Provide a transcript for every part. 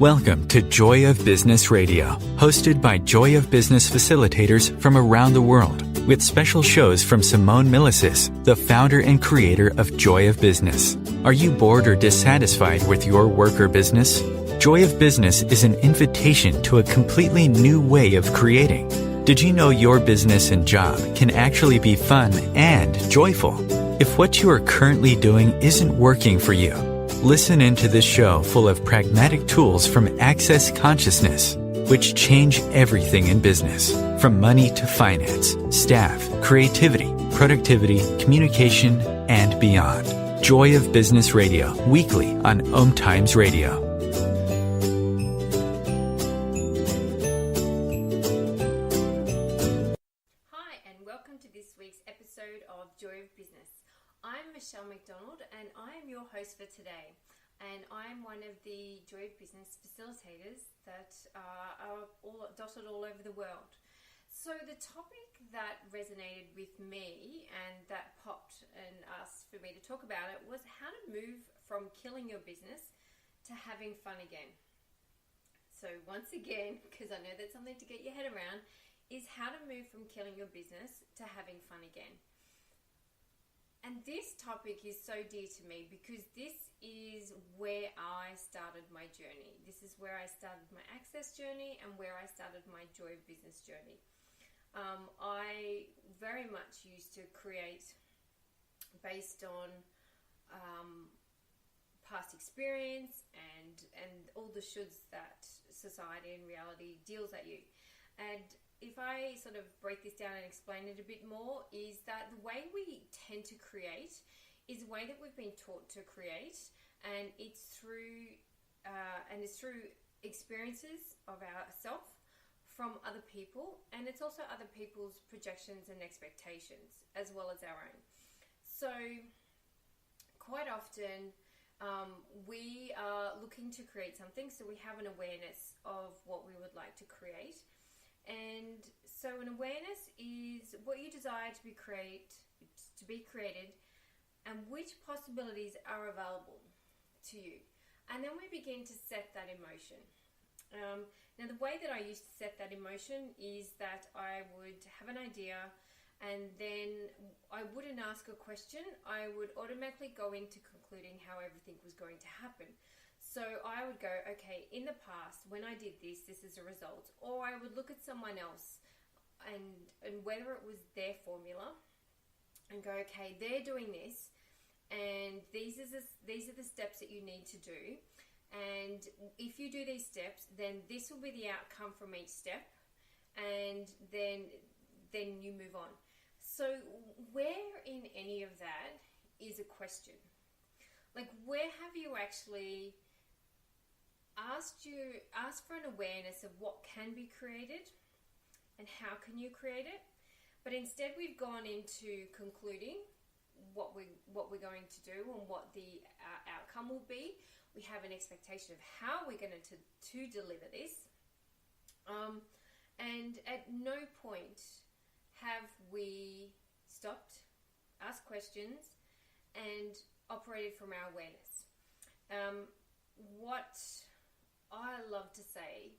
Welcome to Joy of Business Radio, hosted by Joy of Business facilitators from around the world, with special shows from Simone Milasas, the founder and creator of Joy of Business. Are you bored or dissatisfied with your work or business? Joy of Business is an invitation to a completely new way of creating. Did you know your business and job can actually be fun and joyful? If what you are currently doing isn't working for you, listen into this show full of pragmatic tools from Access Consciousness, which change everything in business, from money to finance, staff, creativity, productivity, communication, and beyond. Joy of Business Radio, weekly on OMTimes Radio. Hi, and welcome to this week's episode of Joy of Business. I'm McDonald, and I am your host for today. And I'm one of the Joy of Business facilitators that are all dotted all over the world. So the topic that resonated with me and that popped and asked for me to talk about it was how to move from killing your business to having fun again. So once again, because I know that's something to get your head around, is how to move from killing your business to having fun again. And this topic is so dear to me because this is where I started my journey. This is where I started my access journey and where I started my Joy of Business journey. I very much used to create based on past experience and all the shoulds that society and reality deals at you. And if I sort of break this down and explain it a bit more, is that the way we tend to create is the way that we've been taught to create, and it's through experiences of ourselves from other people, and it's also other people's projections and expectations as well as our own. So quite often we are looking to create something, so we have an awareness of what we would like to create. And so an awareness is what you desire to be created and which possibilities are available to you. And then we begin to set that in motion. Now the way that I used to set that in motion is that I would have an idea and then I wouldn't ask a question. I would automatically go into concluding how everything was going to happen. So I would go, okay, in the past, when I did this, this is a result. Or I would look at someone else and whether it was their formula and go, okay, they're doing this and these are the steps that you need to do. And if you do these steps, then this will be the outcome from each step, and then you move on. So where in any of that is a question? Like, where have you actually asked for an awareness of what can be created and how can you create it? But instead we've gone into concluding what we're going to do and what the outcome will be. We have an expectation of how we're going to deliver this, and at no point have we stopped, asked questions, and operated from our awareness. What I love to say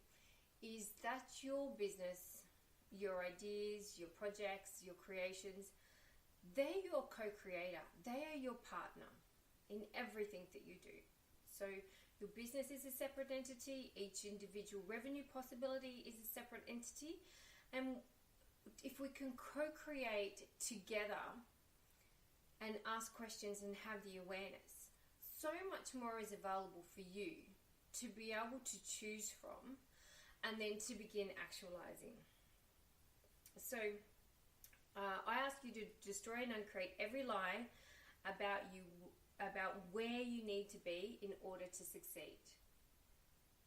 is that your business, your ideas, your projects, your creations, they're your co-creator. They are your partner in everything that you do. So your business is a separate entity. Each individual revenue possibility is a separate entity. And if we can co-create together and ask questions and have the awareness, so much more is available for you to be able to choose from and then to begin actualizing. So I ask you to destroy and uncreate every lie about you, about where you need to be in order to succeed.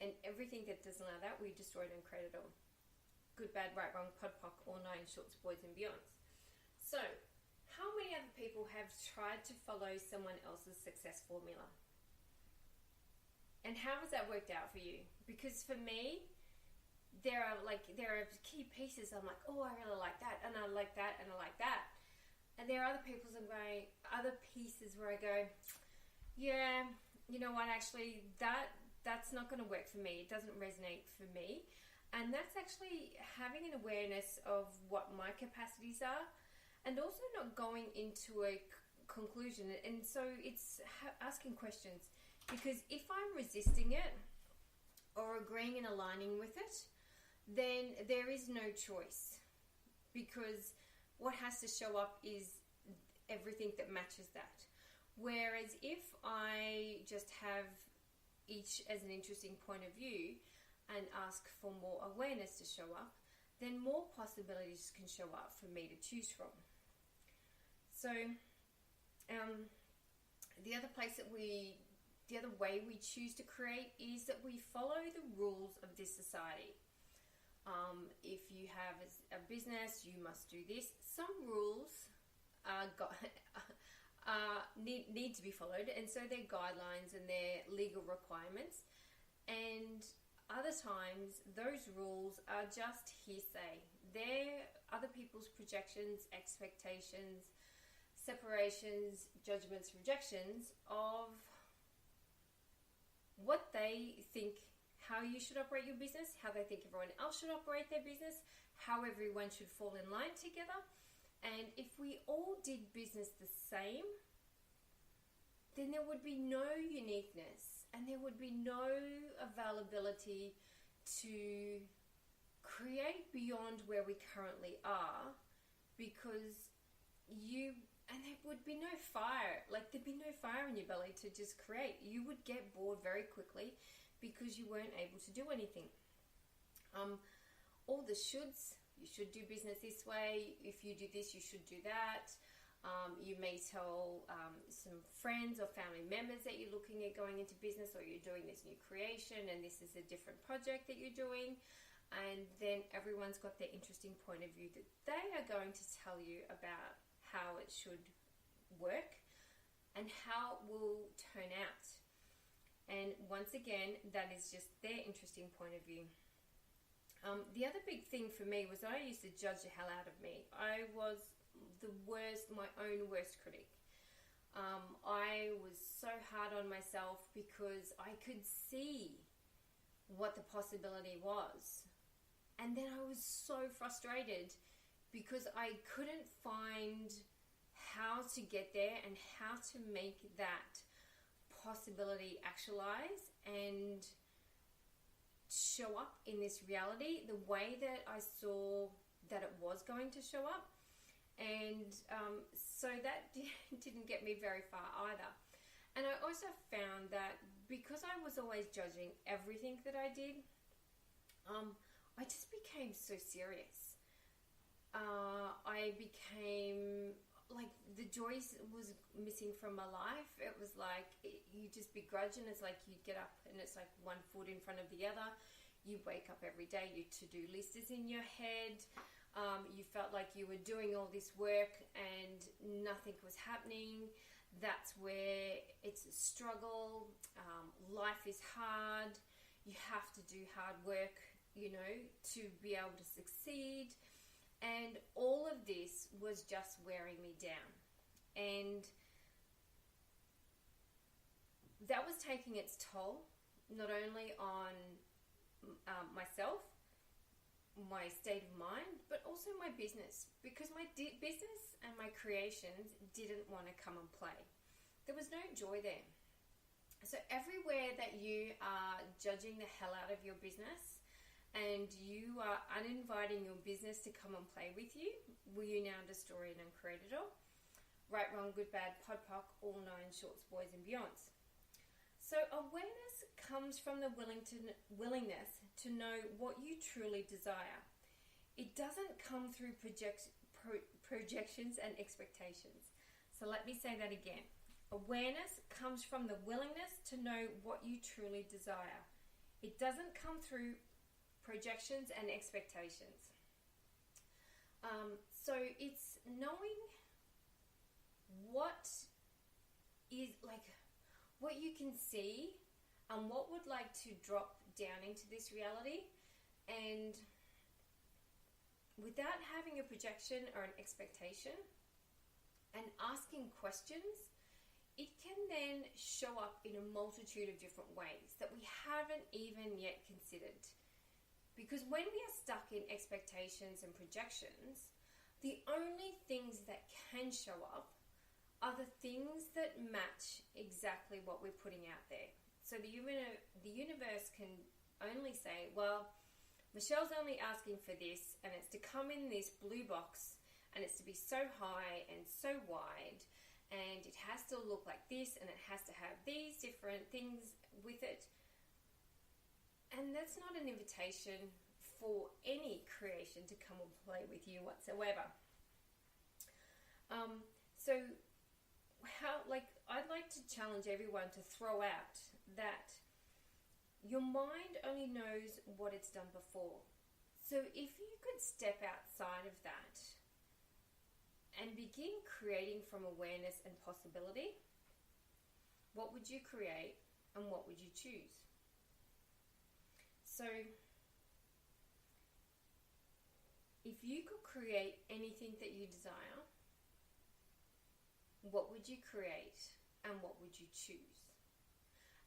And everything that doesn't allow that, we destroy it and create it all. Good, bad, right, wrong, pod, poc, all nine shorts, boys and beyonds. So, how many other people have tried to follow someone else's success formula? And how has that worked out for you? Because for me, there are key pieces. I'm like, oh, I really like that, and I like that, and I like that. And there are other pieces where I go, yeah, you know what, actually, that that's not going to work for me. It doesn't resonate for me. And that's actually having an awareness of what my capacities are, and also not going into a conclusion. And so it's asking questions, because if I'm resisting it or agreeing and aligning with it, then there is no choice, because what has to show up is everything that matches that. Whereas if I just have each as an interesting point of view and ask for more awareness to show up, then more possibilities can show up for me to choose from. So the other way we choose to create is that we follow the rules of this society. If you have a business, you must do this. Some rules need to be followed, and so they're guidelines and they're legal requirements. And other times, those rules are just hearsay. They're other people's projections, expectations, separations, judgments, rejections of what they think, how you should operate your business, how they think everyone else should operate their business, how everyone should fall in line together. And if we all did business the same, then there would be no uniqueness and there would be no availability to create beyond where we currently are, because there would be no fire. Like, there'd be no fire in your belly to just create. You would get bored very quickly because you weren't able to do anything. All the shoulds, you should do business this way. If you do this, you should do that. You may tell some friends or family members that you're looking at going into business, or you're doing this new creation and this is a different project that you're doing. And then everyone's got their interesting point of view that they are going to tell you about how it should work and how it will turn out. And once again, that is just their interesting point of view. The other big thing for me was I used to judge the hell out of me. I was my own worst critic. I was so hard on myself because I could see what the possibility was. And then I was so frustrated because I couldn't find how to get there and how to make that possibility actualize and show up in this reality the way that I saw that it was going to show up. And so that didn't get me very far either. And I also found that because I was always judging everything that I did, I just became so serious. I became like, the joy was missing from my life. It was like you just begrudge, and it's like you get up and it's like one foot in front of the other. You wake up every day, your to-do list is in your head. You felt like you were doing all this work and nothing was happening. That's where it's a struggle. Life is hard. You have to do hard work, to be able to succeed. And all of this was just wearing me down. And that was taking its toll, not only on myself, my state of mind, but also my business, because my business and my creations didn't want to come and play. There was no joy there. So everywhere that you are judging the hell out of your business and you are uninviting your business to come and play with you, will you now destroy it and create it all? Right, wrong, good, bad, pod, poc, all nine shorts, boys and beyonds. So awareness comes from the willingness to know what you truly desire. It doesn't come through projections and expectations. So let me say that again. Awareness comes from the willingness to know what you truly desire. It doesn't come through projections and expectations. So it's knowing what is like, what you can see and what would like to drop down into this reality, and without having a projection or an expectation and asking questions, it can then show up in a multitude of different ways that we haven't even yet considered. Because when we are stuck in expectations and projections, the only things that can show up are the things that match exactly what we're putting out there. So the universe can only say, well, Michelle's only asking for this, and it's to come in this blue box, and it's to be so high and so wide, and it has to look like this, and it has to have these different things with it. And that's not an invitation for any creation to come and play with you whatsoever. I'd like to challenge everyone to throw out that your mind only knows what it's done before. So if you could step outside of that and begin creating from awareness and possibility, what would you create and what would you choose? So if you could create anything that you desire, what would you create and what would you choose?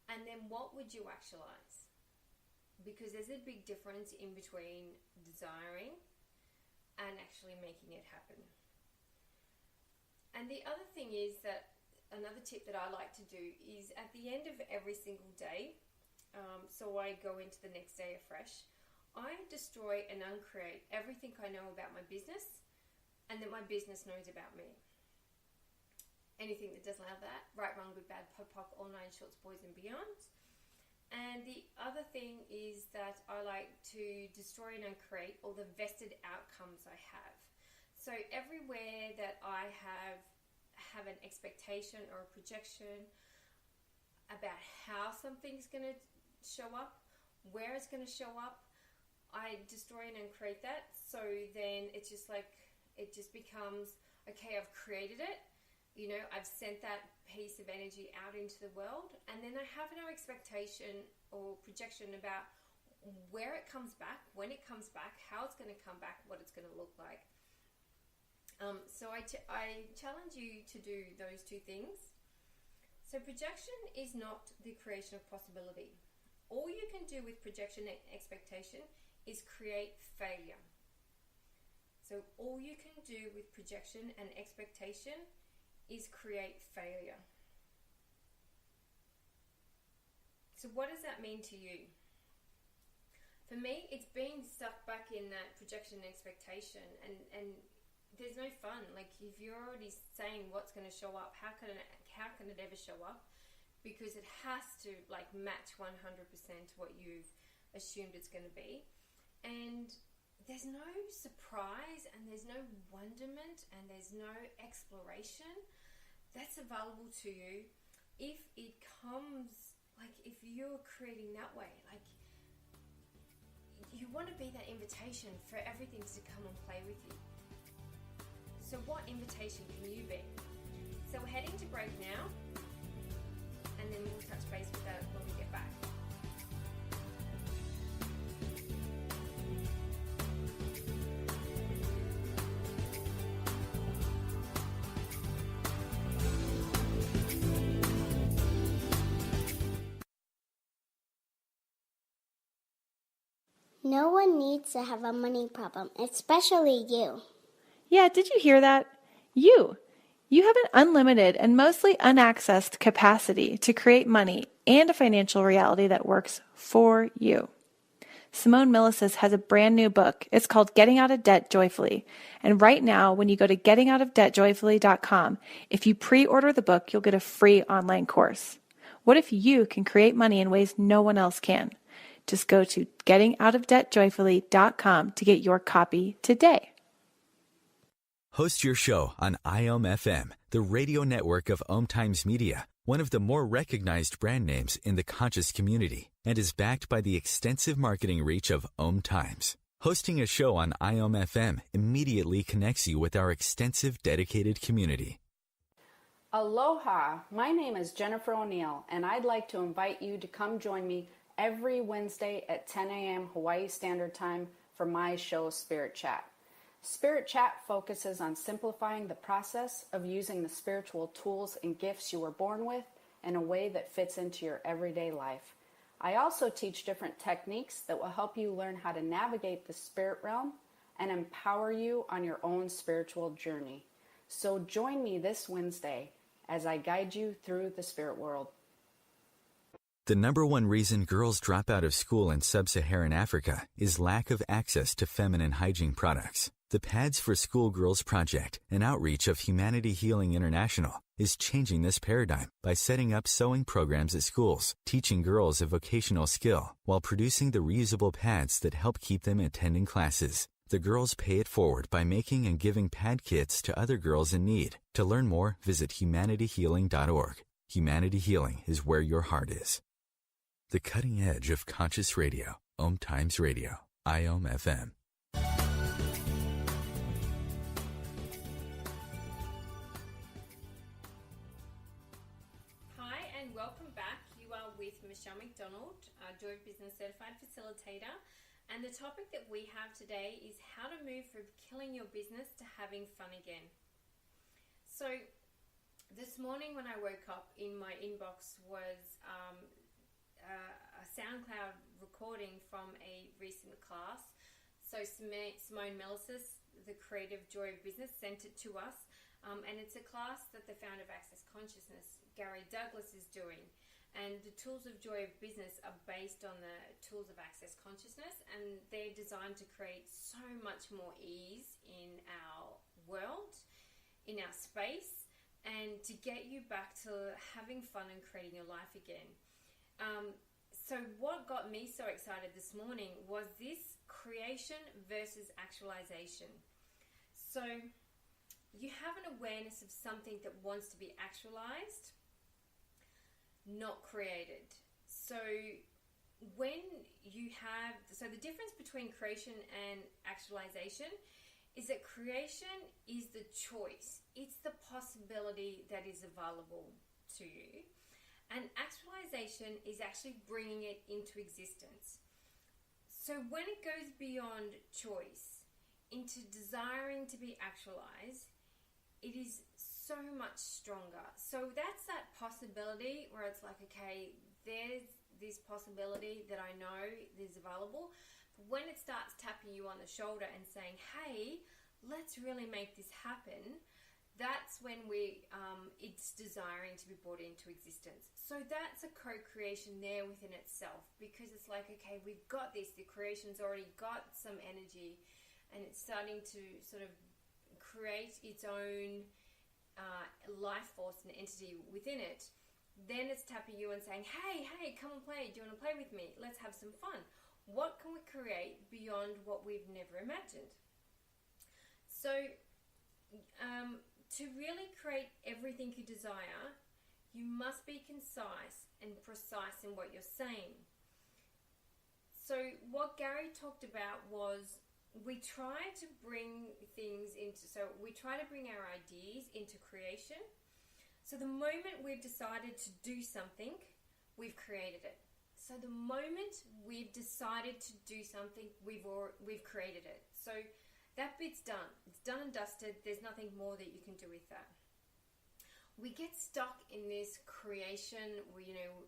And then what would you actualize? Because there's a big difference in between desiring and actually making it happen. And the other thing is that another tip that I like to do is at the end of every single day, so I go into the next day afresh, I destroy and uncreate everything I know about my business and that my business knows about me. Anything that doesn't have that, right, wrong, good, bad, POC, all nine shorts, boys and beyond. And the other thing is that I like to destroy and uncreate all the vested outcomes I have. So everywhere that I have an expectation or a projection about how something's going to show up, where it's going to show up, I destroy and uncreate that. So then it's just like, it just becomes, okay, I've created it. You know, I've sent that piece of energy out into the world, and then I have no expectation or projection about where it comes back, when it comes back, how it's going to come back, what it's going to look like. So I challenge you to do those two things. So projection is not the creation of possibility. All you can do with projection and expectation is create failure. So all you can do with projection and expectation is create failure. So what does that mean to you? For me, it's being stuck back in that projection and expectation, and there's no fun. Like, if you're already saying what's going to show up, how can it ever show up? Because it has to like match 100% what you've assumed it's going to be. And there's no surprise, and there's no wonderment, and there's no exploration that's available to you if it comes, like, if you're creating that way. Like, you want to be that invitation for everything to come and play with you. So what invitation can you be? So we're heading to break now, and then we'll touch base with that when we get back. No one needs to have a money problem, especially you. Yeah, did you hear that? You have an unlimited and mostly unaccessed capacity to create money and a financial reality that works for you. Simone Milasas has a brand new book. It's called Getting Out of Debt Joyfully. And right now, when you go to gettingoutofdebtjoyfully.com, if you pre-order the book, you'll get a free online course. What if you can create money in ways no one else can? Just go to gettingoutofdebtjoyfully.com to get your copy today. Host your show on IOM-FM, the radio network of OMTimes Media, one of the more recognized brand names in the conscious community, and is backed by the extensive marketing reach of OMTimes. Hosting a show on IOM-FM immediately connects you with our extensive dedicated community. Aloha, my name is Jennifer O'Neill, and I'd like to invite you to come join me every Wednesday at 10 a.m. Hawaii Standard Time for my show, Spirit Chat. Spirit Chat focuses on simplifying the process of using the spiritual tools and gifts you were born with in a way that fits into your everyday life. I also teach different techniques that will help you learn how to navigate the spirit realm and empower you on your own spiritual journey. So join me this Wednesday as I guide you through the spirit world. The number one reason girls drop out of school in sub-Saharan Africa is lack of access to feminine hygiene products. The Pads for Schoolgirls Project, an outreach of Humanity Healing International, is changing this paradigm by setting up sewing programs at schools, teaching girls a vocational skill, while producing the reusable pads that help keep them attending classes. The girls pay it forward by making and giving pad kits to other girls in need. To learn more, visit humanityhealing.org. Humanity Healing is where your heart is. The cutting edge of conscious radio, OMTimes Radio, IOM FM. Hi and welcome back. You are with Michelle McDonald, Joy of Business Certified Facilitator. And the topic that we have today is how to move from killing your business to having fun again. So this morning when I woke up, in my inbox was a SoundCloud recording from a recent class. So Simone Melisis, the creative Joy of Business, sent it to us. And it's a class that the founder of Access Consciousness, Gary Douglas, is doing. And the tools of Joy of Business are based on the tools of Access Consciousness, and they're designed to create so much more ease in our world, in our space, and to get you back to having fun and creating your life again. So what got me so excited this morning was this creation versus actualization. So you have an awareness of something that wants to be actualized, not created. So when you have, so the difference between creation and actualization is that creation is the choice. It's the possibility that is available to you. And actualization is actually bringing it into existence. So when it goes beyond choice into desiring to be actualized, it is so much stronger. So that's that possibility where it's like, okay, there's this possibility that I know is available. But when it starts tapping you on the shoulder and saying, hey, let's really make this happen, that's when it's desiring to be brought into existence. So that's a co-creation there within itself, because it's like, okay, we've got this, the creation's already got some energy, and it's starting to sort of create its own life force and entity within it. Then it's tapping you and saying, hey, come and play. Do you want to play with me? Let's have some fun. What can we create beyond what we've never imagined? So to really create everything you desire, you must be concise and precise in what you're saying. So what Gary talked about was, we try to bring our ideas into creation. So the moment we've decided to do something, we've created it. So the moment we've decided to do something, we've created it. So that bit's done. It's done and dusted. There's nothing more that you can do with that. We get stuck in this creation,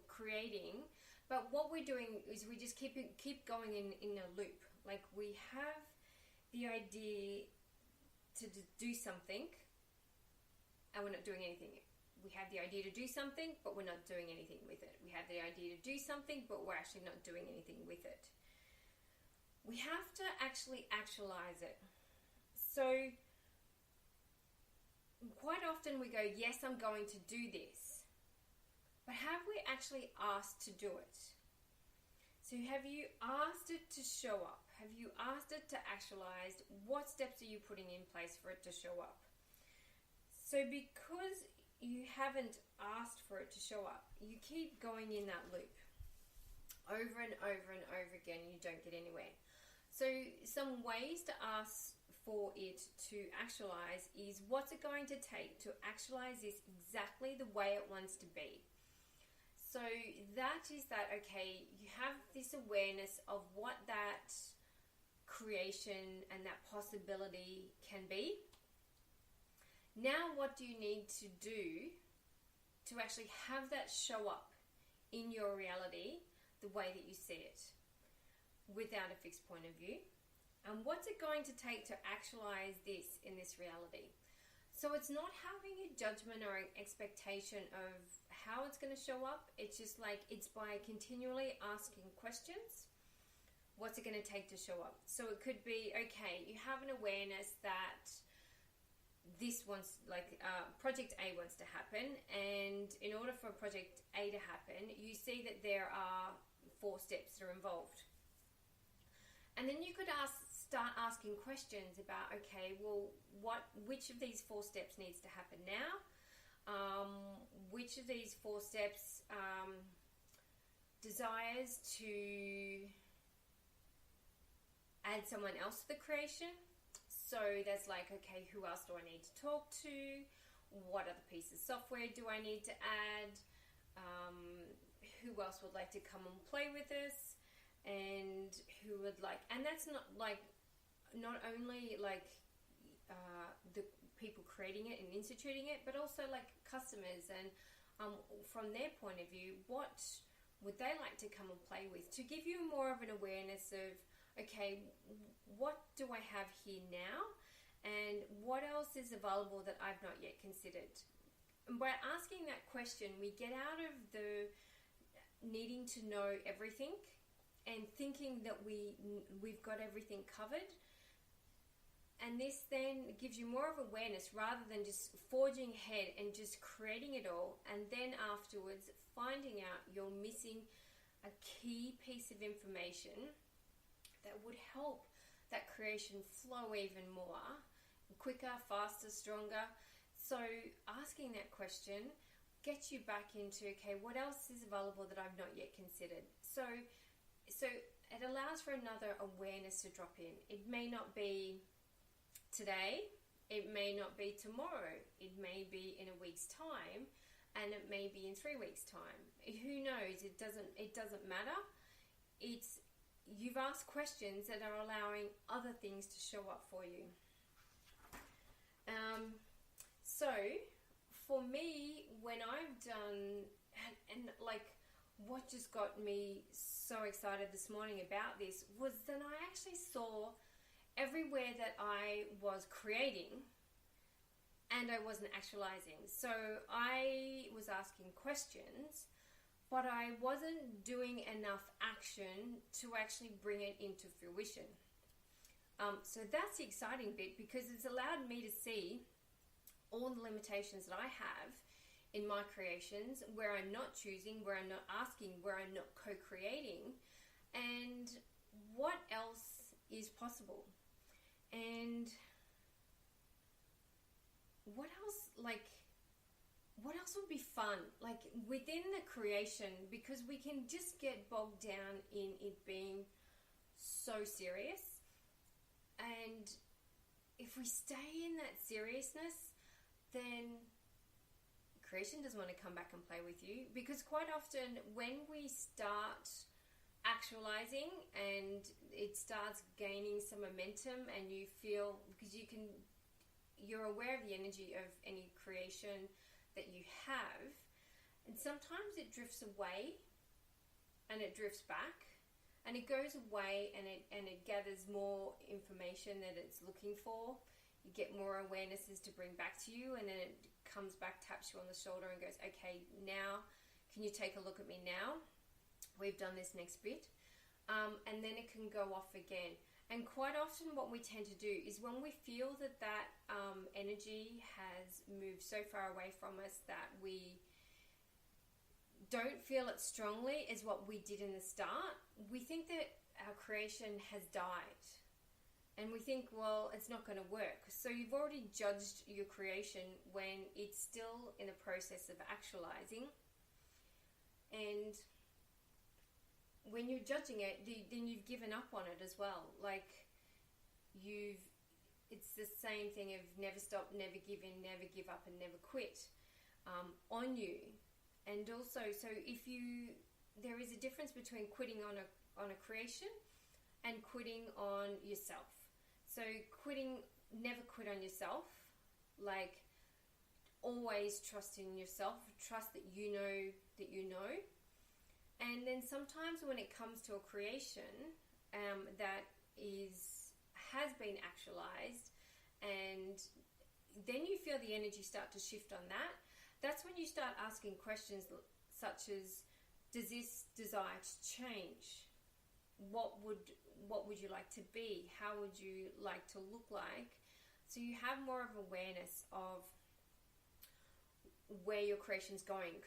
creating, but what we're doing is we just keep going in a loop. Like, we have the idea to do something, and we're not doing anything. We have the idea to do something, but we're not doing anything with it. We have the idea to do something, but we're actually not doing anything with it. We have to actually actualize it. So quite often we go, yes, I'm going to do this. But have we actually asked to do it? So have you asked it to show up? Have you asked it to actualize? What steps are you putting in place for it to show up? So because you haven't asked for it to show up, you keep going in that loop over and over and over again. You don't get anywhere. So some ways to ask for it to actualize is, what's it going to take to actualize this exactly the way it wants to be? So that is that, okay, you have this awareness of what that creation and that possibility can be. Now, what do you need to do to actually have that show up in your reality the way that you see it, without a fixed point of view? And what's it going to take to actualize this in this reality? So it's not having a judgment or an expectation of how it's going to show up. It's just like, it's by continually asking questions. What's it going to take to show up? So it could be, okay, you have an awareness that this wants, like project A wants to happen, and in order for project A to happen, you see that there are 4 steps that are involved. And then you could start asking questions about, okay, well, which of these 4 steps needs to happen now? Which of these 4 steps desires to add someone else to the creation? So that's like, okay, who else do I need to talk to? What other pieces of software do I need to add? Who else would like to come and play with us? And who would like, and that's not only like the people creating it and instituting it, but also like customers, and from their point of view, what would they like to come and play with, to give you more of an awareness of, okay, what do I have here now, and what else is available that I've not yet considered? And by asking that question, we get out of the needing to know everything and thinking that we've got everything covered. And this then gives you more of awareness, rather than just forging ahead and just creating it all, and then afterwards finding out you're missing a key piece of information that would help that creation flow even more, quicker, faster, stronger. So asking that question gets you back into, okay, what else is available that I've not yet considered? So it allows for another awareness to drop in. It may not be today, it may not be tomorrow, it may be in a week's time, and it may be in 3 weeks' time. Who knows? It doesn't matter. You've asked questions that are allowing other things to show up for you. So for me, when I've done, and like what just got me so excited this morning about this was that I actually saw everywhere that I was creating and I wasn't actualizing. So I was asking questions, but I wasn't doing enough action to actually bring it into fruition. So that's the exciting bit, because it's allowed me to see all the limitations that I have in my creations, where I'm not choosing, where I'm not asking, where I'm not co-creating, and what else is possible. And what else would be fun, like within the creation, because we can just get bogged down in it being so serious. And if we stay in that seriousness, then creation doesn't want to come back and play with you, because quite often when we start actualizing and it starts gaining some momentum, and you feel, because you're aware of the energy of any creation that you have, and sometimes it drifts away and it drifts back and it goes away, and it gathers more information that it's looking for. You get more awarenesses to bring back to you, and then it comes back, taps you on the shoulder and goes, okay, now can you take a look at me now? We've done this next bit. And then it can go off again. And quite often what we tend to do is, when we feel that energy has moved so far away from us that we don't feel it strongly as what we did in the start, we think that our creation has died. And we think, well, it's not going to work. So you've already judged your creation when it's still in the process of actualizing. And when you're judging it, then you've given up on it as well. Like, it's the same thing of never stop, never give in, never give up, and never quit on you. And also, so there is a difference between quitting on a creation and quitting on yourself. So never quit on yourself. Like, always trust in yourself. Trust that you know that you know. And then sometimes when it comes to a creation that has been actualized, and then you feel the energy start to shift on that, that's when you start asking questions such as, does this desire to change? What would you like to be? How would you like to look like? So you have more of awareness of where your creation's going,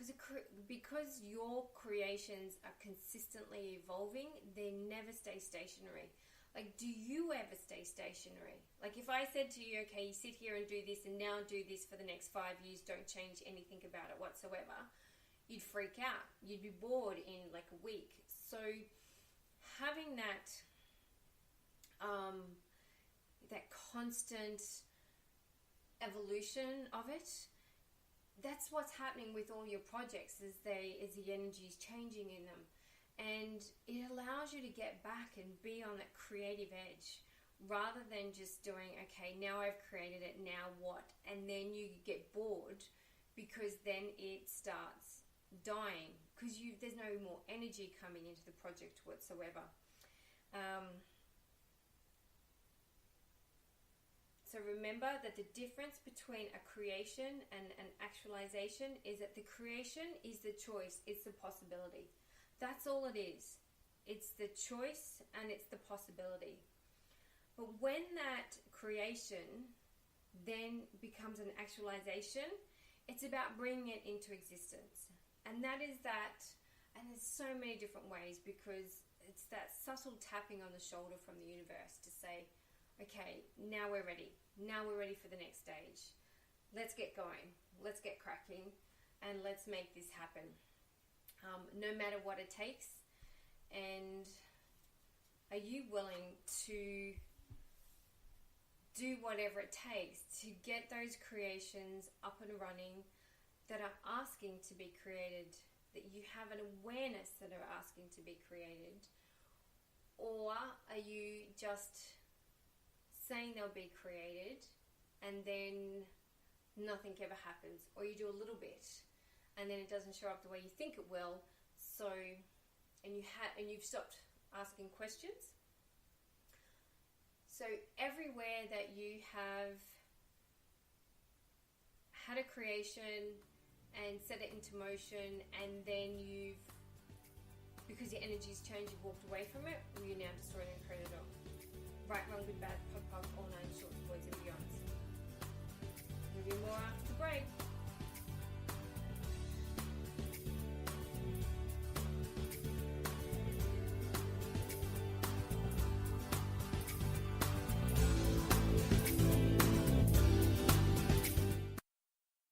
because your creations are consistently evolving. They never stay stationary. Like, do you ever stay stationary? Like, if I said to you, okay, you sit here and do this and now do this for the next 5 years, don't change anything about it whatsoever, you'd freak out. You'd be bored in like a week. So having that that constant evolution of it, that's what's happening with all your projects as the energy is changing in them. And it allows you to get back and be on that creative edge, rather than just doing, okay, now I've created it, now what? And then you get bored, because then it starts dying, because there's no more energy coming into the project whatsoever. So remember that the difference between a creation and an actualization is that the creation is the choice, it's the possibility. That's all it is. It's the choice and it's the possibility. But when that creation then becomes an actualization, it's about bringing it into existence. And that is that, and there's so many different ways, because it's that subtle tapping on the shoulder from the universe to say, okay, now we're ready. Now we're ready for the next stage. Let's get going. Let's get cracking, and let's make this happen. No matter what it takes. And are you willing to do whatever it takes to get those creations up and running that are asking to be created, that you have an awareness that are asking to be created? Or are you just saying they'll be created and then nothing ever happens, or you do a little bit and then it doesn't show up the way you think it will, so and you've stopped asking questions? So everywhere that you have had a creation and set it into motion, and then because your energy's changed, you've walked away from it, or you now destroyed and created it all. Right, wrong, good, bad, pop, all nine shorts, boys and beyonds. We'll do more after the break.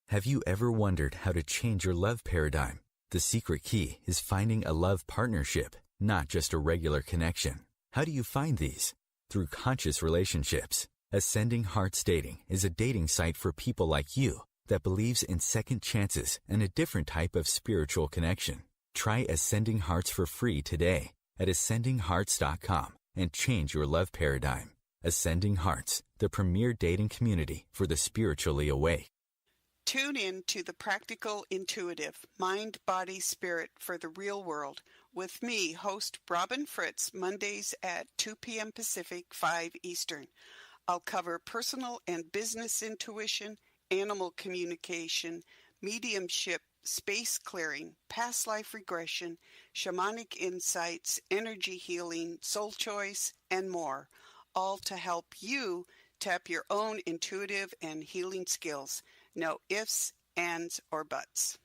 Have you ever wondered how to change your love paradigm? The secret key is finding a love partnership, not just a regular connection. How do you find these? Through conscious relationships. Ascending Hearts Dating is a dating site for people like you that believes in second chances and a different type of spiritual connection. Try Ascending Hearts for free today at ascendinghearts.com and change your love paradigm. Ascending Hearts, the premier dating community for the spiritually awake. Tune in to The Practical Intuitive, Mind, Body, Spirit for the Real World with me, host Robin Fritz, Mondays at 2 p.m. Pacific, 5 Eastern. I'll cover personal and business intuition, animal communication, mediumship, space clearing, past life regression, shamanic insights, energy healing, soul choice, and more, all to help you tap your own intuitive and healing skills. No ifs, ands, or buts.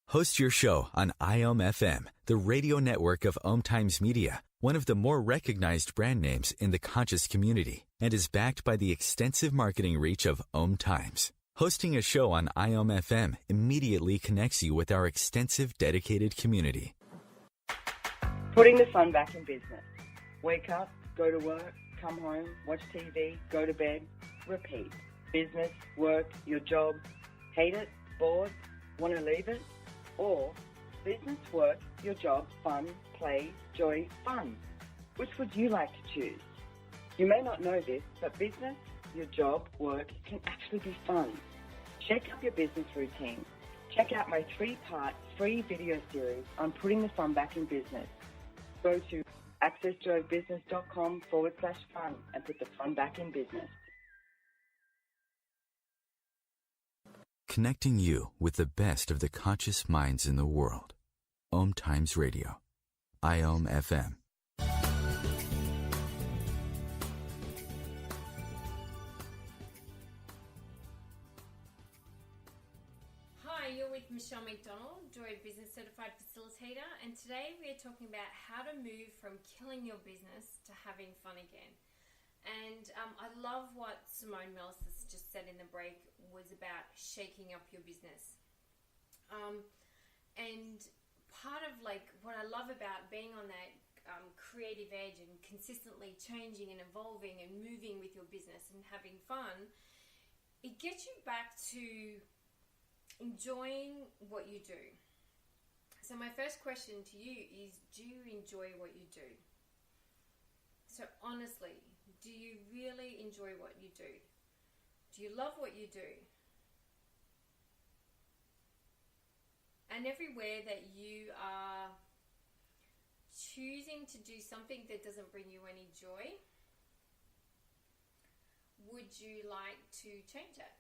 Host your show on IOM-FM, the radio network of OMTimes Media, one of the more recognized brand names in the conscious community, and is backed by the extensive marketing reach of OMTimes. Hosting a show on IOM-FM immediately connects you with our extensive dedicated community. Putting the fun back in business. Wake up, go to work, come home, watch TV, go to bed, repeat. Business, work, your job. Hate it? Bored? Want to leave it? Or business, work, your job, fun, play, joy, fun. Which would you like to choose? You may not know this, but business, your job, work can actually be fun. Shake up your business routine. Check out my 3-part free video series on putting the fun back in business. Go to accessjoybusiness.com/fun and put the fun back in business. Connecting you with the best of the conscious minds in the world. OMTimes Radio. IOM FM. Hi, you're with Michelle McDonald, Joy of Business Certified Facilitator, and today we are talking about how to move from killing your business to having fun again. And I love what Simone Mellis just said in the break was about shaking up your business. And part of like what I love about being on that creative edge and consistently changing and evolving and moving with your business and having fun, it gets you back to enjoying what you do. So my first question to you is, do you enjoy what you do? So honestly, do you really enjoy what you do? Do you love what you do? And everywhere that you are choosing to do something that doesn't bring you any joy, would you like to change it?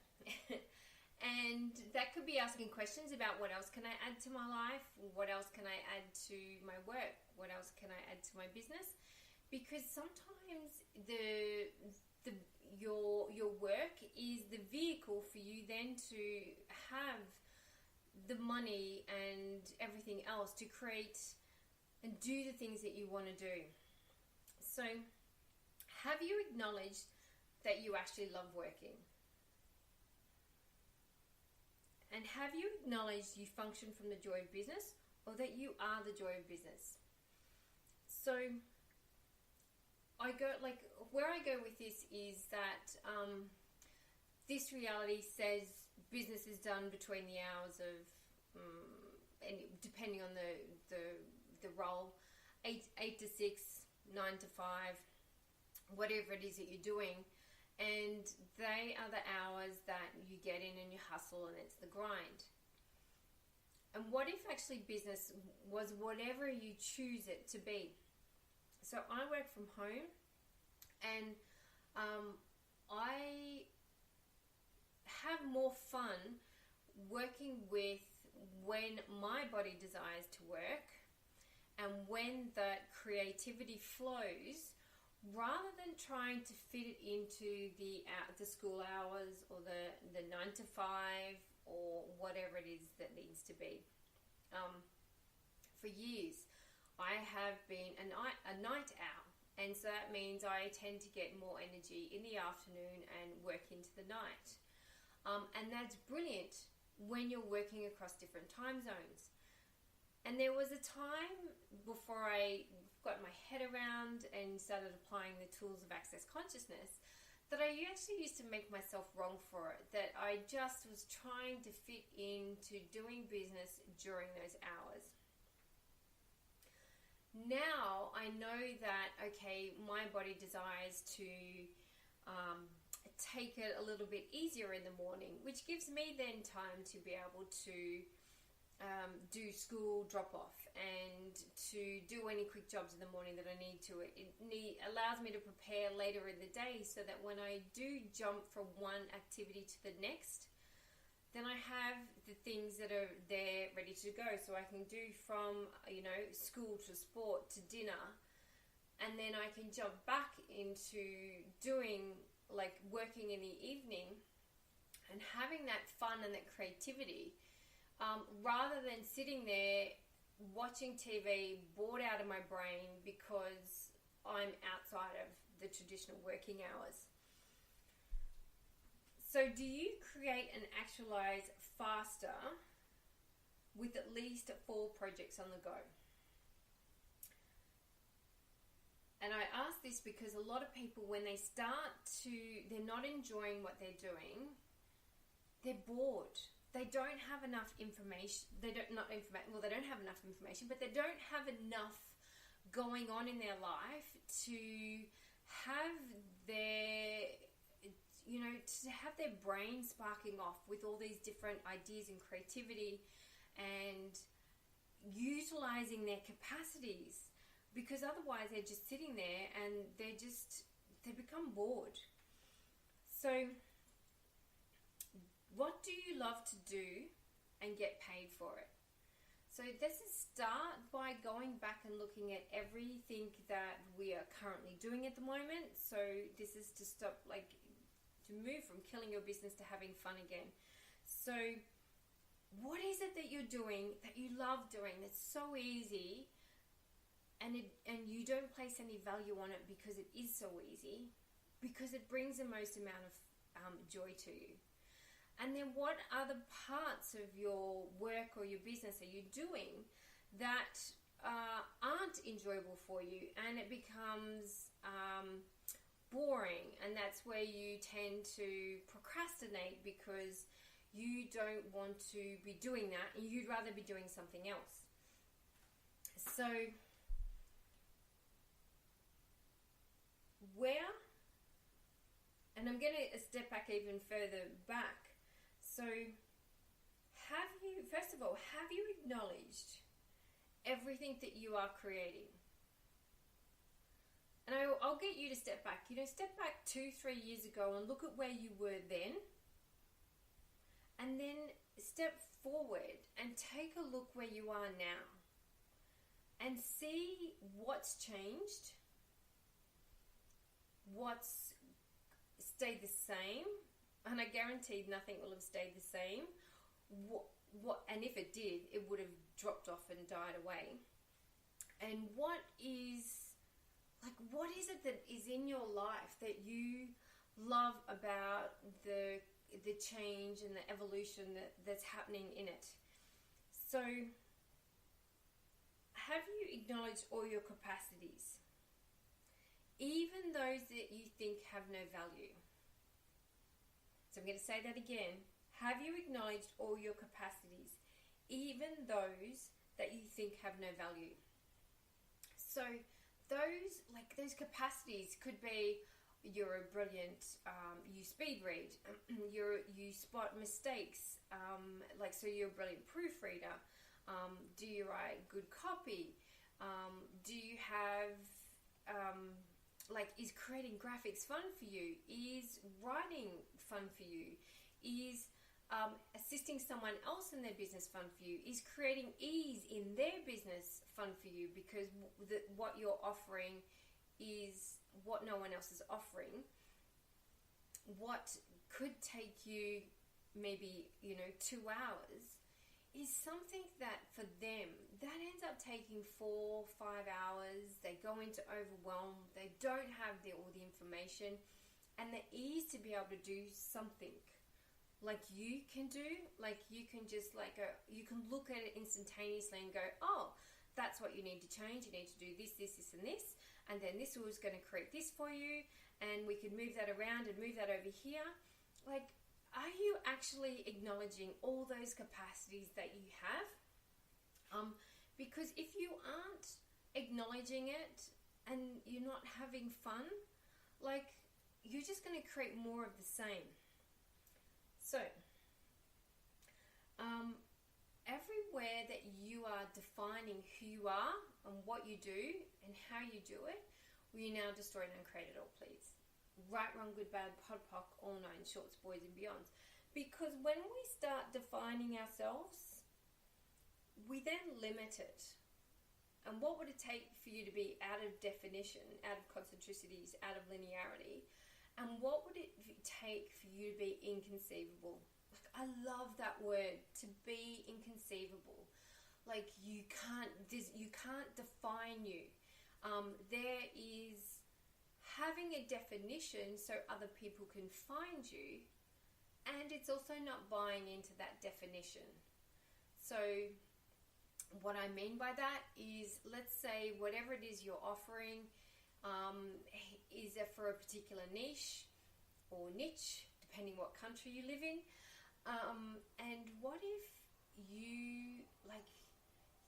And that could be asking questions about what else can I add to my life? What else can I add to my work? What else can I add to my business? Because sometimes your work is the vehicle for you then to have the money and everything else to create and do the things that you want to do. So have you acknowledged that you actually love working? And have you acknowledged you function from the joy of business, or that you are the joy of business? So where I go with this is that this reality says business is done between the hours of, and depending on the role, 8 to 6, 9 to 5, whatever it is that you're doing. And they are the hours that you get in and you hustle, and it's the grind. And what if actually business was whatever you choose it to be? So I work from home, and I have more fun working with when my body desires to work and when that creativity flows, rather than trying to fit it into the school hours or the 9 to 5 or whatever it is that needs to be. For years, I have been a night owl, and so that means I tend to get more energy in the afternoon and work into the night. And that's brilliant when you're working across different time zones. And there was a time before I got my head around and started applying the tools of access consciousness that I actually used to make myself wrong for it, that I just was trying to fit into doing business during those hours. Now I know that, okay, my body desires to take it a little bit easier in the morning, which gives me then time to be able to do school drop-off and to do any quick jobs in the morning that I need to. It allows me to prepare later in the day so that when I do jump from one activity to the next, then I have the things that are there ready to go. So I can do from, school to sport to dinner, and then I can jump back into doing, working in the evening and having that fun and that creativity. Rather than sitting there watching TV, bored out of my brain because I'm outside of the traditional working hours. So do you create and actualize faster with at least 4 projects on the go? And I ask this because a lot of people, when they they're not enjoying what they're doing, they're bored. they don't have enough information. They don't have enough information, but they don't have enough going on in their life to have their, to have their brain sparking off with all these different ideas and creativity and utilizing their capacities, because otherwise they're just sitting there and they become bored. So what do you love to do and get paid for it? So this is start by going back and looking at everything that we are currently doing at the moment. So this is to stop, to move from killing your business to having fun again. So what is it that you're doing that you love doing, that's so easy, and you don't place any value on it because it is so easy, because it brings the most amount of joy to you? And then what other parts of your work or your business are you doing that aren't enjoyable for you, and it becomes boring, and that's where you tend to procrastinate because you don't want to be doing that and you'd rather be doing something else. So and I'm going to step back even further back. So first of all, have you acknowledged everything that you are creating? And I'll get you to step back. Step back 2-3 years ago and look at where you were then. And then step forward and take a look where you are now. And see what's changed, what's stayed the same. And I guarantee nothing will have stayed the same. And if it did, it would have dropped off and died away. And what is it that is in your life that you love about the change and the evolution that's happening in it? So, have you acknowledged all your capacities, even those that you think have no value? So I'm going to say that again. Have you acknowledged all your capacities, even those that you think have no value? So those capacities could be, you're a brilliant, you speed read, you spot mistakes, so you're a brilliant proofreader. Do you write good copy? Do you have, is creating graphics fun for you? Is writing fun for you? Is assisting someone else in their business fun for you? Is creating ease in their business fun for you? Because what you're offering is what no one else is offering. What could take you maybe 2 hours is something that for them that ends up taking 4-5 hours. They go into overwhelm. They don't have all the information and the ease to be able to do something like you can do. You can just you can look at it instantaneously and go, oh, that's what you need to change. You need to do this, this, this, and this, and then this was going to create this for you, and we can move that around and move that over here. Are you actually acknowledging all those capacities that you have? Because if you aren't acknowledging it and you're not having fun, you're just going to create more of the same. So, everywhere that you are defining who you are and what you do and how you do it, will you now destroy it and create it all, please? Right, wrong, good, bad, pod, poc, all nine, shorts, boys and beyonds. Because when we start defining ourselves, we then limit it. And what would it take for you to be out of definition, out of concentricities, out of linearity? And what would it take for you to be inconceivable? I love that word, to be inconceivable. You can't define you. There is having a definition so other people can find you, and it's also not buying into that definition. So what I mean by that is, let's say whatever it is you're offering is for a particular niche or niche, depending what country you live in. And what if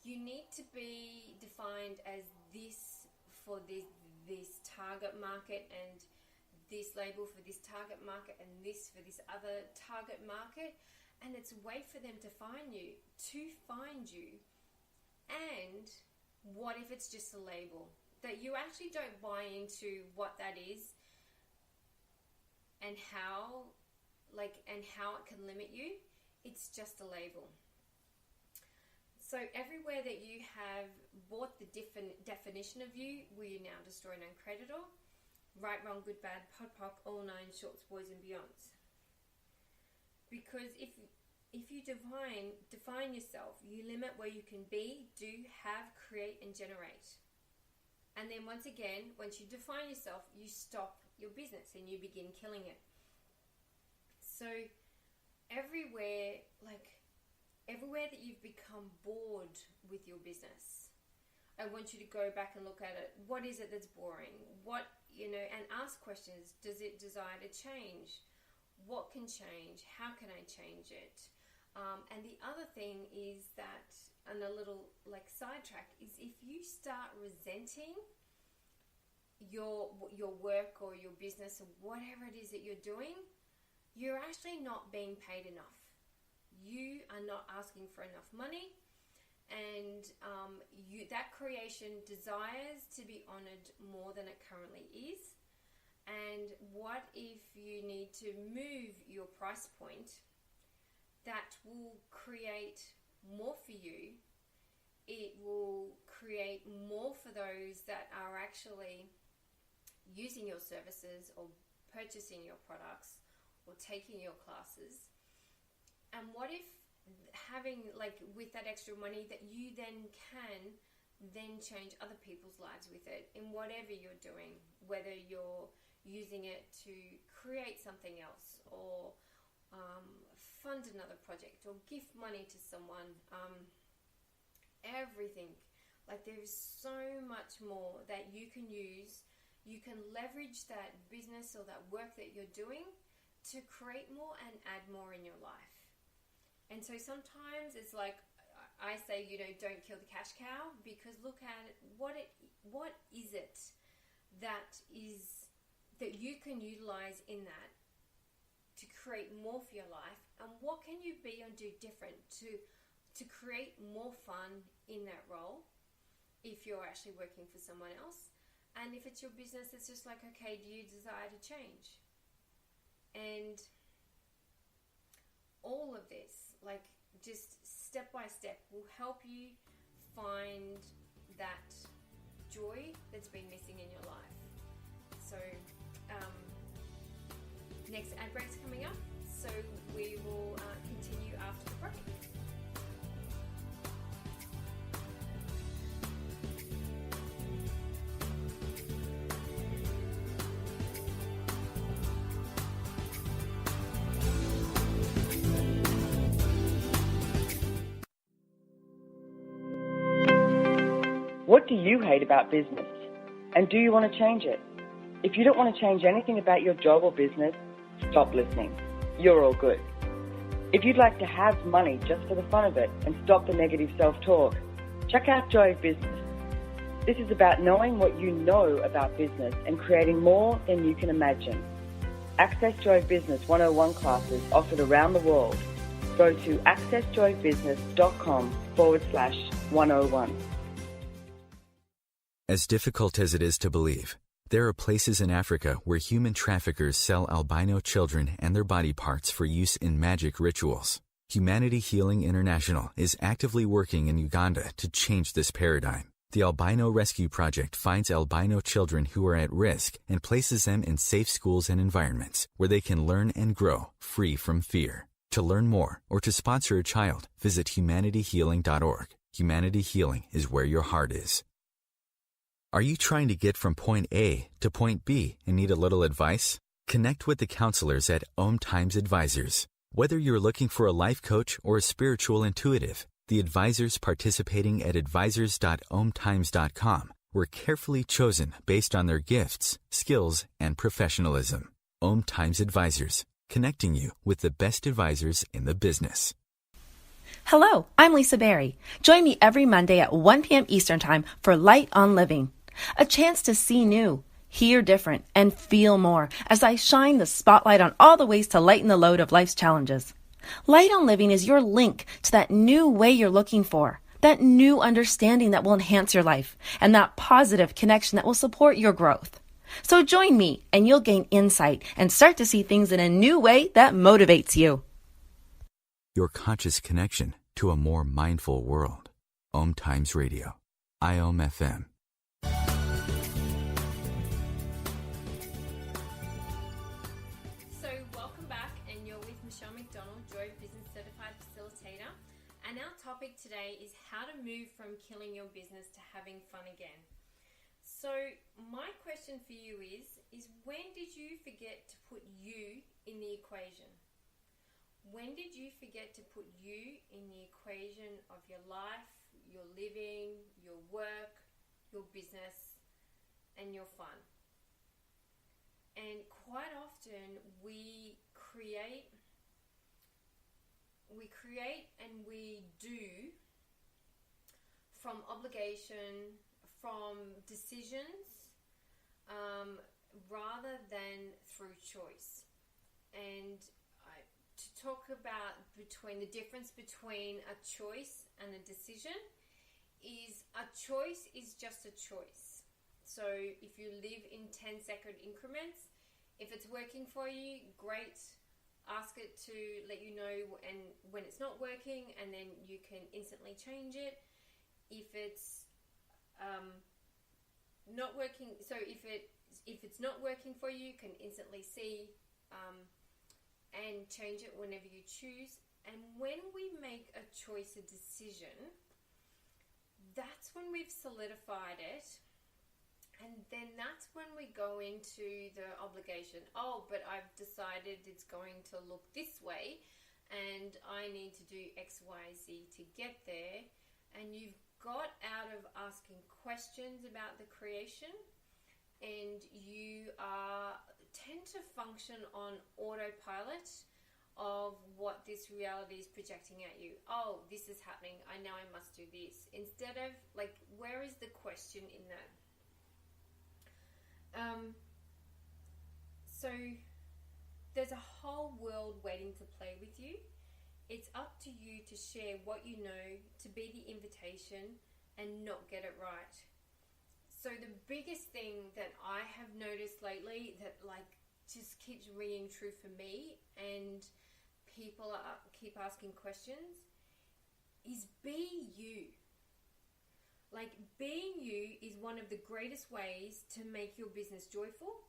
you need to be defined as this for this target market, and this label for this target market, and this for this other target market, and it's wait for them to find you. And what if it's just a label that you actually don't buy into what that is and how it can limit you? It's just a label. So everywhere that you have bought the definition of you, will you now destroy, known, create it all? Right, wrong, good, bad, pod, poc, all nine, shorts, boys and beyonds. Because if you define yourself, you limit where you can be, do, have, create and generate. And then once again, once you define yourself, you stop your business and you begin killing it. So everywhere that you've become bored with your business, I want you to go back and look at it. What is it that's boring? And ask questions. Does it desire to change? What can change? How can I change it? And the other thing is that, and a little sidetrack, is if you start resenting your work or your business or whatever it is that you're doing, you're actually not being paid enough. You are not asking for enough money, and that creation desires to be honored more than it currently is. And what if you need to move your price point? That will create more for you. It will create more for those that are actually using your services or purchasing your products or taking your classes. And what if having, with that extra money, that you then can change other people's lives with it in whatever you're doing, whether you're using it to create something else or fund another project or gift money to someone, everything. There's so much more that you can use. You can leverage that business or that work that you're doing to create more and add more in your life. And so sometimes it's I say, don't kill the cash cow, because look at it, what is it that you can utilize in that to create more for your life, and what can you be and do different to create more fun in that role if you're actually working for someone else. And if it's your business, it's just okay, do you desire to change? And all of this, just step by step, will help you find that joy that's been missing in your life. So next ad break's coming up, so we will continue after the break. What do you hate about business? And do you want to change it? If you don't want to change anything about your job or business, stop listening. You're all good. If you'd like to have money just for the fun of it and stop the negative self-talk, check out Joy of Business. This is about knowing what you know about business and creating more than you can imagine. Access Joy of Business 101 classes offered around the world. Go to accessjoyofbusiness.com/101. As difficult as it is to believe, there are places in Africa where human traffickers sell albino children and their body parts for use in magic rituals. Humanity Healing International is actively working in Uganda to change this paradigm. The Albino Rescue Project finds albino children who are at risk and places them in safe schools and environments where they can learn and grow free from fear. To learn more or to sponsor a child, visit humanityhealing.org. Humanity Healing is where your heart is. Are you trying to get from point A to point B and need a little advice? Connect with the counselors at OMTimes Advisors. Whether you're looking for a life coach or a spiritual intuitive, the advisors participating at advisors.omtimes.com were carefully chosen based on their gifts, skills, and professionalism. OMTimes Advisors, connecting you with the best advisors in the business. Hello, I'm Lisa Berry. Join me every Monday at 1 p.m. Eastern Time for Light on Living, a chance to see new, hear different, and feel more as I shine the spotlight on all the ways to lighten the load of life's challenges. Light on Living is your link to that new way you're looking for, that new understanding that will enhance your life, and that positive connection that will support your growth. So join me and you'll gain insight and start to see things in a new way that motivates you. Your conscious connection to a more mindful world. OMTimes Radio. IOM FM. So welcome back, and you're with Michelle McDonald, Joy of Business Certified Facilitator. And our topic today is how to move from killing your business to having fun again. So my question for you is when did you forget to put you in the equation? When did you forget to put you in the equation of your life, your living, your work, your business, and your fun? And quite often we create and we do from obligation, from decisions, rather than through choice. And to talk about the difference between a choice and a decision is a choice is just a choice. So if you live in 10-second increments, if it's working for you, great. Ask it to let you know when it's not working, and then you can instantly change it. If it's not working, so if it's not working for you, you can instantly see and change it whenever you choose. And when we make a choice, a decision, that's when we've solidified it. And then that's when we go into the obligation. Oh, but I've decided it's going to look this way and I need to do X, Y, Z to get there. And you've got out of asking questions about the creation, and you tend to function on autopilot of what this reality is projecting at you. Oh, this is happening. I know I must do this. Instead of, where is the question in that? So there's a whole world waiting to play with you. It's up to you to share what you know, to be the invitation and not get it right. So the biggest thing that I have noticed lately that just keeps ringing true for me, and people keep asking questions, is be you. Being you is one of the greatest ways to make your business joyful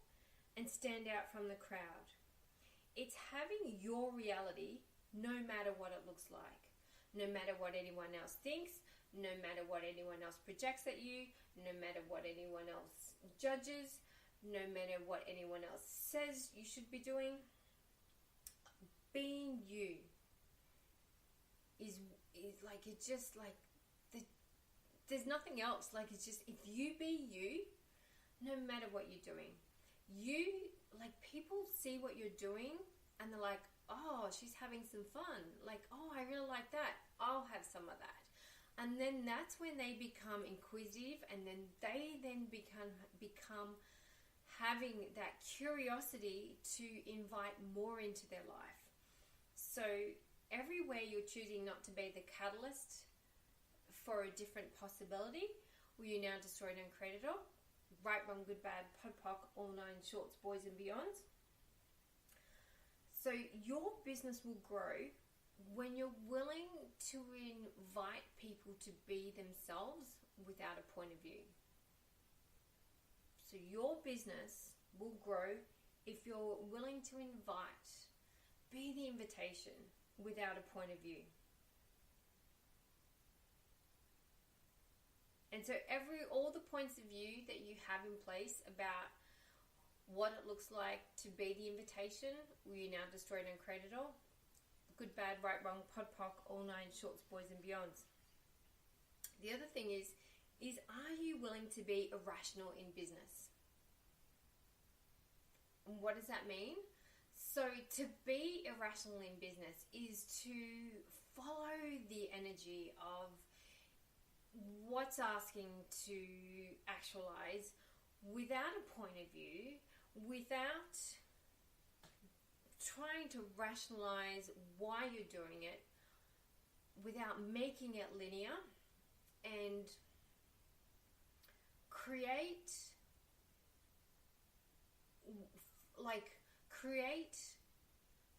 and stand out from the crowd. It's having your reality no matter what it looks like, no matter what anyone else thinks, no matter what anyone else projects at you, no matter what anyone else judges, no matter what anyone else says you should be doing. Being you is it's just there's nothing else. It's just, if you be you, no matter what you're doing, people see what you're doing and they're like, oh, she's having some fun. Oh, I really like that. I'll have some of that. And then that's when they become inquisitive, and then they become having that curiosity to invite more into their life. So everywhere you're choosing not to be the catalyst for a different possibility, will you now destroy it and create it all? Right, wrong, good, bad, pod, poc, all nine shorts, boys and beyonds. So your business will grow when you're willing to invite people to be themselves without a point of view. So your business will grow if you're willing to be the invitation without a point of view. And so all the points of view that you have in place about what it looks like to be the invitation, will you now destroy it and create it all? Good, bad, right, wrong, pod, poc, all nine shorts, boys and beyonds. The other thing is are you willing to be irrational in business? And what does that mean? So to be irrational in business is to follow the energy of what's asking to actualize without a point of view, without trying to rationalize why you're doing it, without making it linear, and create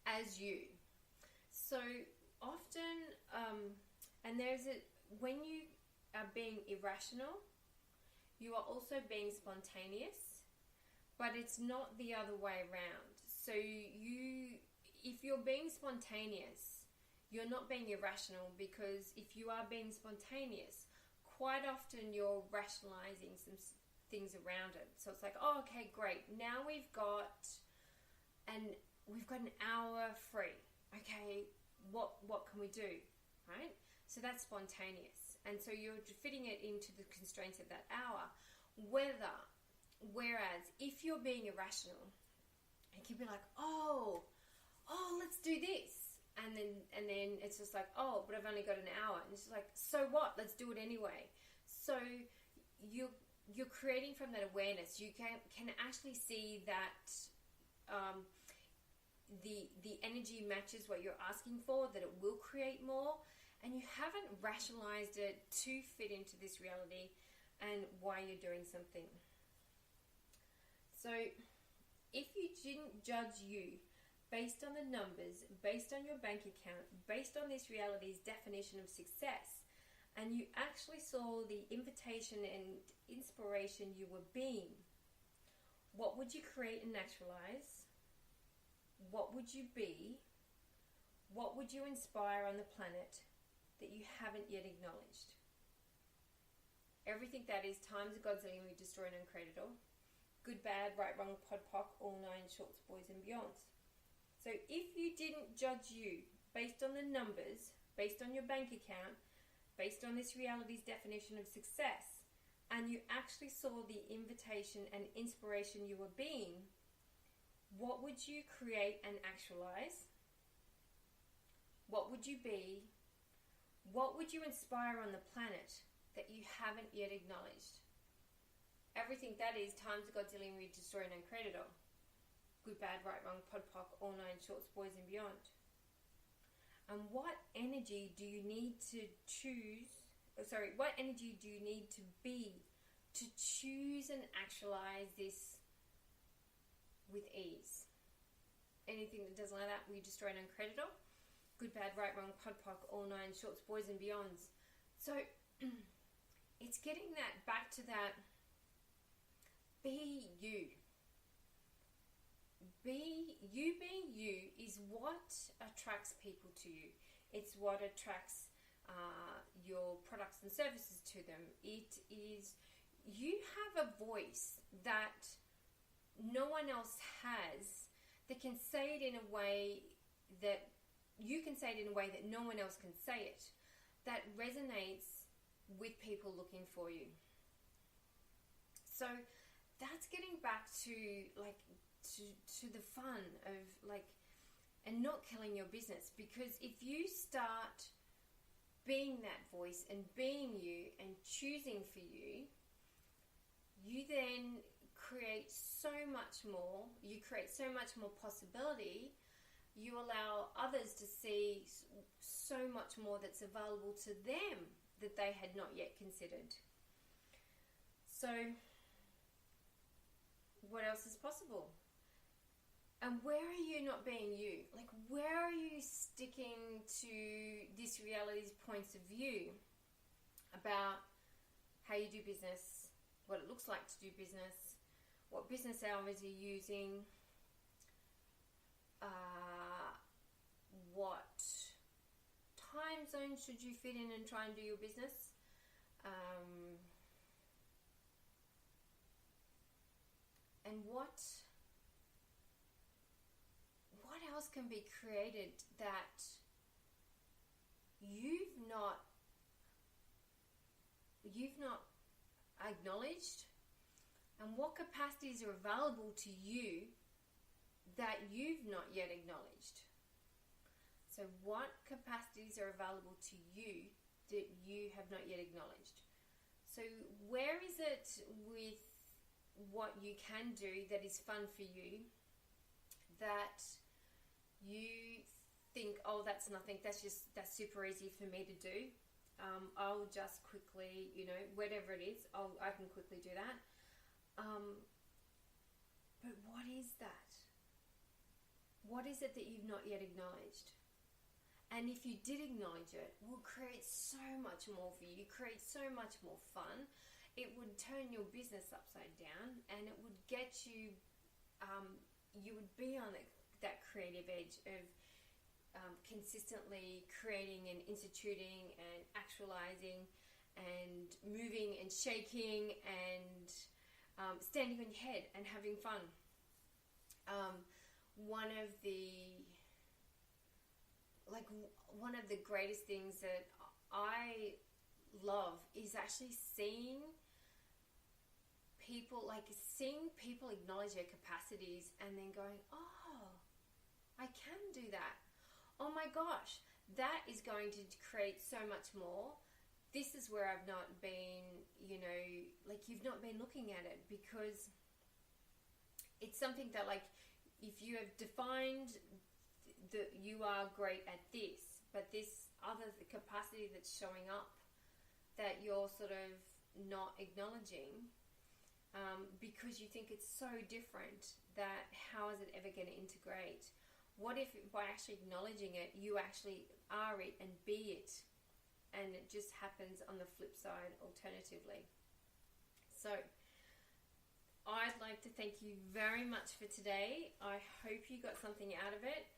as you. So often, and when you are being irrational, you are also being spontaneous, but it's not the other way around. So if you're being spontaneous, you're not being irrational, because if you are being spontaneous, quite often you're rationalizing some things around it. So it's like, oh, okay, great. Now we've got an hour free. Okay, what can we do, right? So that's spontaneous. And so you're fitting it into the constraints of that hour. Whereas if you're being irrational, you can be like, oh, let's do this. And then it's just like, oh, but I've only got an hour. And it's just like, so what? Let's do it anyway. So you're creating from that awareness. You can actually see that the energy matches what you're asking for, that it will create more, and you haven't rationalized it to fit into this reality and why you're doing something. So if you didn't judge you based on the numbers, based on your bank account, based on this reality's definition of success, and you actually saw the invitation and inspiration you were being, what would you create and actualize? What would you be? What would you inspire on the planet that you haven't yet acknowledged? Everything that is times a godzillion, we destroy and uncreate it all. Good, bad, right, wrong, pod, poc, all nine shorts, boys and beyonds. So if you didn't judge you based on the numbers, based on your bank account, based on this reality's definition of success, and you actually saw the invitation and inspiration you were being, what would you create and actualize? What would you be? What would you inspire on the planet that you haven't yet acknowledged? Everything that is times a godzillion, we destroy and uncreate it all. Good, bad, right, wrong, pod, poc, all nine shorts, boys and beyond. And what energy do you need to what energy do you need to be to choose and actualize this with ease? Anything that doesn't like that, we destroy and uncreate it all. Good, bad, right, wrong, pod, poc, all nine shorts, boys and beyonds. So it's getting that back to that, be you. Being you is what attracts people to you. It's what attracts your products and services to them. It is, you have a voice that no one else has, that can say it in a way that you can say it in a way that no one else can say it, that resonates with people looking for you. So that's getting back to to the fun of and not killing your business, because if you start being that voice and being you and choosing for you, you then create so much more. You create so much more possibility. You allow others to see so much more that's available to them that they had not yet considered. So what else is possible? And where are you not being you? Where are you sticking to this reality's points of view about how you do business, what it looks like to do business, what business hours you're using, what time zone should you fit in and try and do your business? And what else can be created that you've not acknowledged, and what capacities are available to you that you've not yet acknowledged? So what capacities are available to you that you have not yet acknowledged? So where is it with what you can do that is fun for you that you think, oh, that's nothing, that's super easy for me to do. I'll just quickly, whatever it is, I can quickly do that. But what is that? What is it that you've not yet acknowledged? And if you did acknowledge it, it will create so much more for you, create so much more fun. It would turn your business upside down, and it would get you, you would be on that creative edge of consistently creating and instituting and actualizing and moving and shaking and standing on your head and having fun. One of the greatest things that I love is actually seeing people acknowledge their capacities and then going, oh, I can do that. Oh my gosh, that is going to create so much more. This is where I've not been, you've not been looking at it, because it's something that, if you have defined that you are great at this, but this other capacity that's showing up that you're sort of not acknowledging, because you think it's so different, that how is it ever going to integrate? What if by actually acknowledging it, you actually are it and be it, and it just happens on the flip side alternatively? So I'd like to thank you very much for today. I hope you got something out of it.